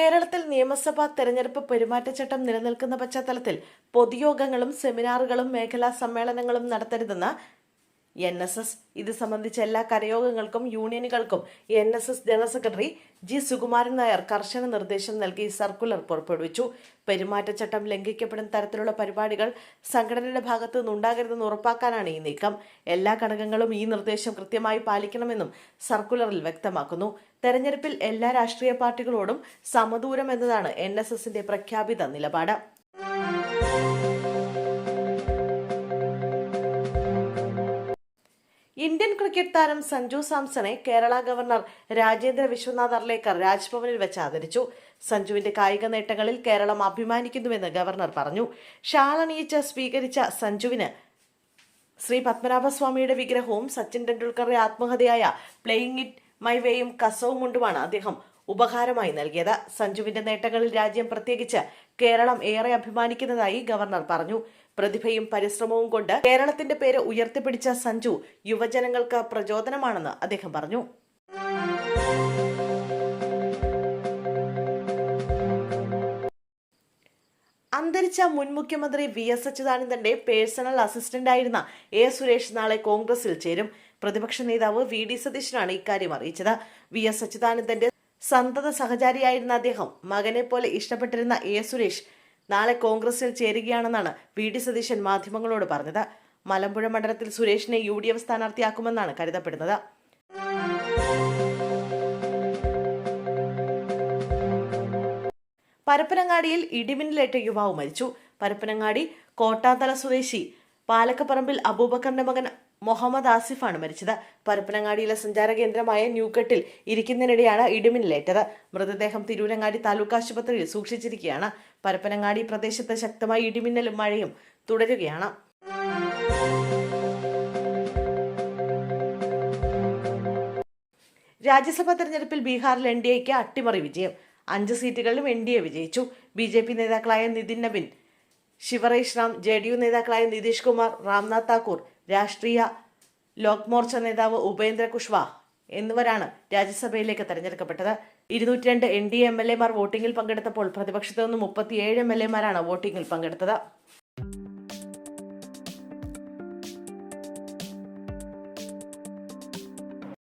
കേരളത്തിൽ നിയമസഭാ തെരഞ്ഞെടുപ്പ് പെരുമാറ്റച്ചട്ടം നിലനിൽക്കുന്ന പശ്ചാത്തലത്തിൽ പൊതുയോഗങ്ങളും സെമിനാറുകളും മേഖലാ സമ്മേളനങ്ങളും നടത്തരുതെന്ന് NSS. ഇത് സംബന്ധിച്ച എല്ലാ കരയോഗങ്ങൾക്കും യൂണിയനുകൾക്കും NSS general secretary G. Sukumaran Nair കർശന നിർദ്ദേശം നൽകി സർക്കുലർ പുറപ്പെടുവിച്ചു. പെരുമാറ്റച്ചട്ടം ലംഘിക്കപ്പെടുന്ന തരത്തിലുള്ള പരിപാടികൾ സംഘടനയുടെ ഭാഗത്തു നിന്നുണ്ടാകരുതെന്ന് ഉറപ്പാക്കാനാണ് ഈ നീക്കം. എല്ലാ ഘടകങ്ങളും ഈ നിർദ്ദേശം കൃത്യമായി പാലിക്കണമെന്നും സർക്കുലറിൽ വ്യക്തമാക്കുന്നു. തെരഞ്ഞെടുപ്പിൽ എല്ലാ രാഷ്ട്രീയ പാർട്ടികളോടും സമദൂരം എന്നതാണ് NSSന്റെ പ്രഖ്യാപിത നിലപാട്. ഇന്ത്യൻ ക്രിക്കറ്റ് താരം സഞ്ജു സാംസണെ കേരള ഗവർണർ രാജേന്ദ്ര വിശ്വനാഥ് അർലേക്കർ രാജ്ഭവനിൽ വെച്ച് ആദരിച്ചു. സഞ്ജുവിന്റെ കായിക നേട്ടങ്ങളിൽ കേരളം അഭിമാനിക്കുന്നുവെന്ന് ഗവർണർ പറഞ്ഞു. ഷാളണിയിച്ച് സ്വീകരിച്ച സഞ്ജുവിന് ശ്രീ പത്മനാഭസ്വാമിയുടെ വിഗ്രഹവും സച്ചിൻ ടെണ്ടുൽക്കറുടെ ആത്മകഥയായ പ്ലേയിങ് ഇറ്റ് മൈ വേയും കസവും മുണ്ടുമാണ് അദ്ദേഹം ഉപഹാരമായി നൽകിയത്. സഞ്ജുവിന്റെ നേട്ടങ്ങളിൽ രാജ്യം, പ്രത്യേകിച്ച് കേരളം, ഏറെ അഭിമാനിക്കുന്നതായി ഗവർണർ പറഞ്ഞു. പ്രതിഭയും പരിശ്രമവും കൊണ്ട് കേരളത്തിന്റെ പേര് ഉയർത്തിപ്പിടിച്ച സഞ്ജു യുവജനങ്ങൾക്ക് പ്രചോദനമാണെന്ന് അദ്ദേഹം പറഞ്ഞു. അന്തരിച്ച മുൻ മുഖ്യമന്ത്രി VS അച്യുതാനന്ദന്റെ പേഴ്സണൽ അസിസ്റ്റന്റായിരുന്ന A. സുരേഷ് നാളെ കോൺഗ്രസിൽ ചേരും. പ്രതിപക്ഷ നേതാവ് VD സതീശനാണ് ഇക്കാര്യം അറിയിച്ചത്. VS അച്യുതാനന്ദന്റെ സന്തത സഹചാരിയായിരുന്ന അദ്ദേഹം മകനെ പോലെ ഇഷ്ടപ്പെട്ടിരുന്ന A. സുരേഷ് നാളെ കോൺഗ്രസിൽ ചേരുകയാണെന്നാണ് VD സതീശൻ മാധ്യമങ്ങളോട് പറഞ്ഞത്. മലമ്പുഴ മണ്ഡലത്തിൽ സുരേഷിനെ UDF സ്ഥാനാർത്ഥിയാക്കുമെന്നാണ് കരുതപ്പെടുന്നത്. പരപ്പനങ്ങാടിയിൽ ഇടിമിന്നലേറ്റ യുവാവ് മരിച്ചു. പരപ്പനങ്ങാടി കോട്ടാത്തല സ്വദേശി പാലക്കപ്പറമ്പിൽ അബൂബക്കറിന്റെ മകൻ മുഹമ്മദ് ആസിഫാണ് മരിച്ചത്. പരപ്പനങ്ങാടിയിലെ സഞ്ചാര കേന്ദ്രമായ ന്യൂകെട്ടിൽ ഇരിക്കുന്നതിനിടെയാണ് ഇടിമിന്നലേറ്റത്. മൃതദേഹം തിരൂരങ്ങാടി താലൂക്ക് ആശുപത്രിയിൽ സൂക്ഷിച്ചിരിക്കുകയാണ്. പരപ്പനങ്ങാടി പ്രദേശത്ത് ശക്തമായ ഇടിമിന്നലും മഴയും തുടരുകയാണ്. രാജ്യസഭാ തെരഞ്ഞെടുപ്പിൽ ബീഹാറിൽ NDAയ്ക്ക് അട്ടിമറി വിജയം. 5 സീറ്റുകളിലും NDA വിജയിച്ചു. BJP നേതാക്കളായ നിതിൻ നബിൻ, ശിവറേഷ് റാം, JDU നേതാക്കളായ നിതീഷ് കുമാർ, രാംനാഥ് താക്കൂർ, രാഷ്ട്രീയ ലോക് മോർച്ച നേതാവ് ഉപേന്ദ്ര കുഷ്വാഹ എന്നിവരാണ് രാജ്യസഭയിലേക്ക് തെരഞ്ഞെടുക്കപ്പെട്ടത്. 202 NDA MLAമാർ വോട്ടിംഗിൽ പങ്കെടുത്തപ്പോൾ പ്രതിപക്ഷത്തു നിന്ന് 37 MLAമാരാണ് വോട്ടിംഗിൽ പങ്കെടുത്തത്.